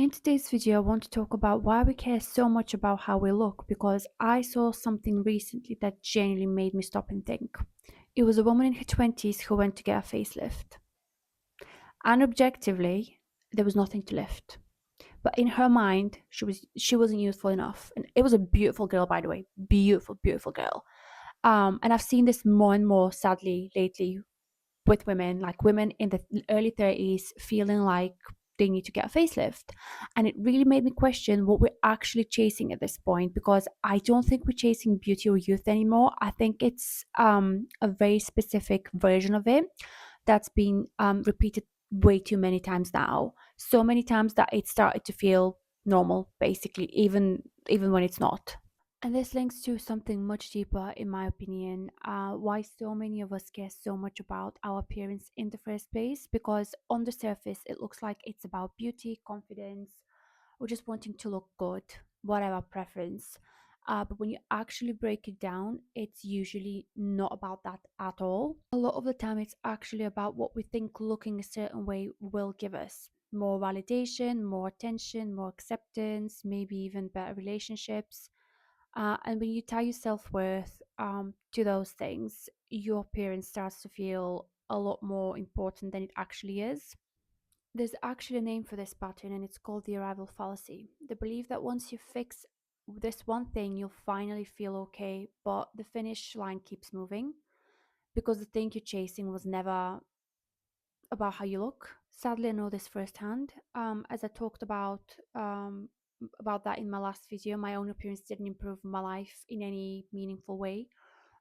In today's video, I want to talk about why we care so much about how we look because I saw something recently that genuinely made me stop and think. It was a woman in her 20s who went to get a facelift. And objectively, there was nothing to lift. But in her mind, she wasn't youthful enough. And it was a beautiful girl, by the way. Beautiful, beautiful girl. And I've seen this more and more sadly lately with women, like women in the early 30s feeling like they need to get a facelift. And it really made me question what we're actually chasing at this point because I don't think we're chasing beauty or youth anymore. I think it's a very specific version of it that's been repeated way too many times now. So many times that it started to feel normal, basically, even when it's not. And this links to something much deeper, in my opinion, why so many of us care so much about our appearance in the first place. Because on the surface, it looks like it's about beauty, confidence, or just wanting to look good, whatever preference. But when you actually break it down, it's usually not about that at all. A lot of the time, it's actually about what we think looking a certain way will give us more validation, more attention, more acceptance, maybe even better relationships. And when you tie your self worth to those things, your appearance starts to feel a lot more important than it actually is. There's actually a name for this pattern, and it's called the arrival fallacy. The belief that once you fix this one thing, you'll finally feel okay, but the finish line keeps moving because the thing you're chasing was never about how you look. Sadly, I know this firsthand. As I talked about that in my last video, my own appearance didn't improve my life in any meaningful way.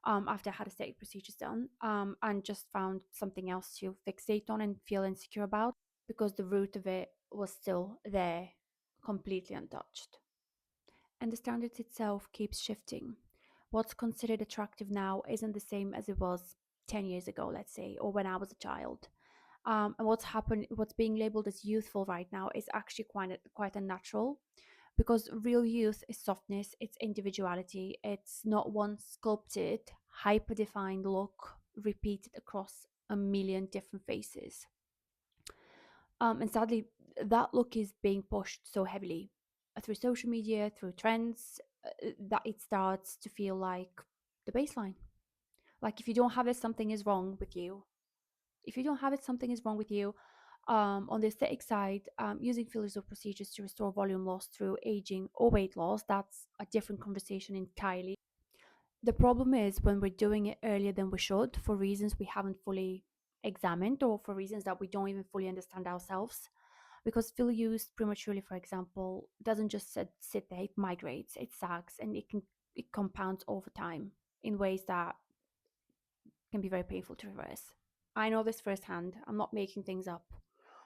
After I had aesthetic procedures done, and just found something else to fixate on and feel insecure about because the root of it was still there, completely untouched. And the standard itself keeps shifting. What's considered attractive now isn't the same as it was 10 years ago, let's say, or when I was a child. And what's being labeled as youthful right now is actually quite unnatural because real youth is softness, it's individuality, it's not one sculpted, hyper defined look repeated across a million different faces. And sadly, that look is being pushed so heavily through social media, through trends, that it starts to feel like the baseline. Like if you don't have it, something is wrong with you. If you don't have it, something is wrong with you. On the aesthetic side, using fillers or procedures to restore volume loss through aging or weight loss, that's a different conversation entirely. The problem is when we're doing it earlier than we should for reasons we haven't fully examined or for reasons that we don't even fully understand ourselves. Because filler used prematurely, for example, doesn't just sit there, it migrates, it sags, and it compounds over time in ways that can be very painful to reverse. I know this firsthand. I'm not making things up.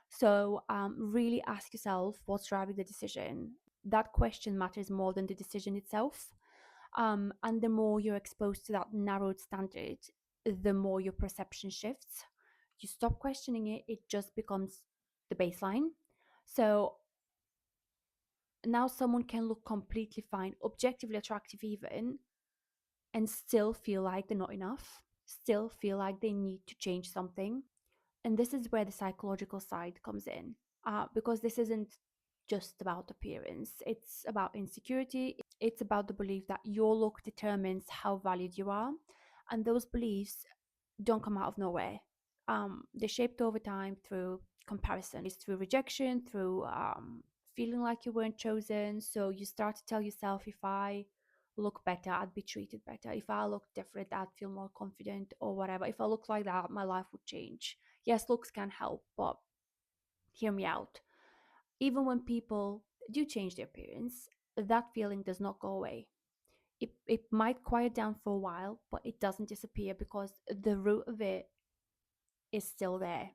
So really ask yourself what's driving the decision. That question matters more than the decision itself. And the more you're exposed to that narrowed standard, the more your perception shifts. You stop questioning it, it just becomes the baseline. So now someone can look completely fine, objectively attractive, even, and still feel like they're not enough, still feel like they need to change something. And this is where the psychological side comes in, because this isn't just about appearance, it's about insecurity, it's about the belief that your look determines how valued you are. And those beliefs don't come out of nowhere. They're shaped over time through comparison, it's through rejection, through feeling like you weren't chosen. So you start to tell yourself, if I look better, I'd be treated better. If I look different, I'd feel more confident or whatever. If I look like that, my life would change. Yes, looks can help, but hear me out. Even when people do change their appearance, that feeling does not go away. It might quiet down for a while, but it doesn't disappear because the root of it is still there.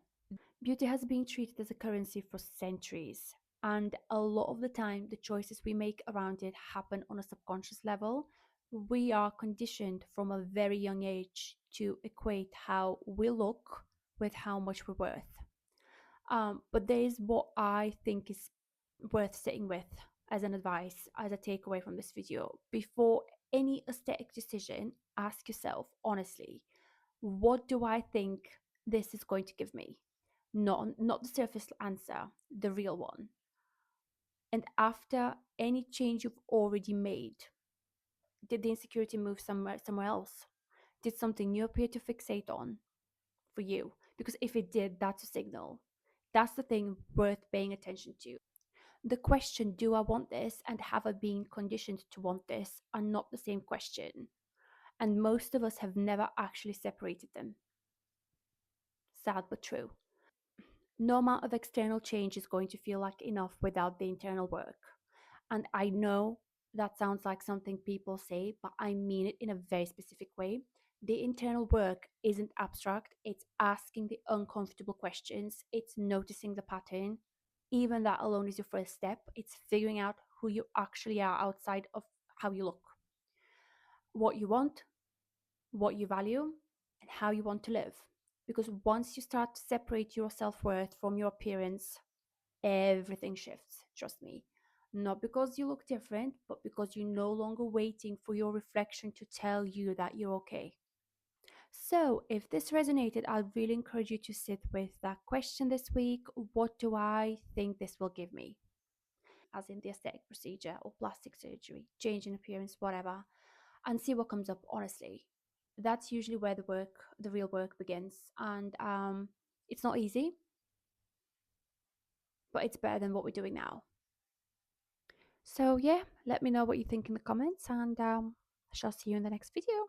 Beauty has been treated as a currency for centuries, and a lot of the time, the choices we make around it happen on a subconscious level. We are conditioned from a very young age to equate how we look with how much we're worth. But there is what I think is worth sitting with as an advice, as a takeaway from this video. Before any aesthetic decision, ask yourself honestly, what do I think this is going to give me? Not the surface answer, the real one. And after any change you've already made, did the insecurity move somewhere else? Did something new appear to fixate on for you? Because if it did, that's a signal. That's the thing worth paying attention to. The question, do I want this, and have I been conditioned to want this, are not the same question. And most of us have never actually separated them. Sad but true. No amount of external change is going to feel like enough without the internal work. And I know that sounds like something people say, but I mean it in a very specific way. The internal work isn't abstract, it's asking the uncomfortable questions, it's noticing the pattern. Even that alone is your first step. It's figuring out who you actually are outside of how you look, what you want, what you value, and how you want to live. Because once you start to separate your self worth from your appearance, everything shifts, trust me. Not because you look different, but because you're no longer waiting for your reflection to tell you that you're okay. So, if this resonated, I'd really encourage you to sit with that question this week. What do I think this will give me? As in the aesthetic procedure or plastic surgery, change in appearance, whatever, and see what comes up, honestly. That's usually where the real work begins. And it's not easy, but it's better than what we're doing now. So, yeah, let me know what you think in the comments, and I shall see you in the next video.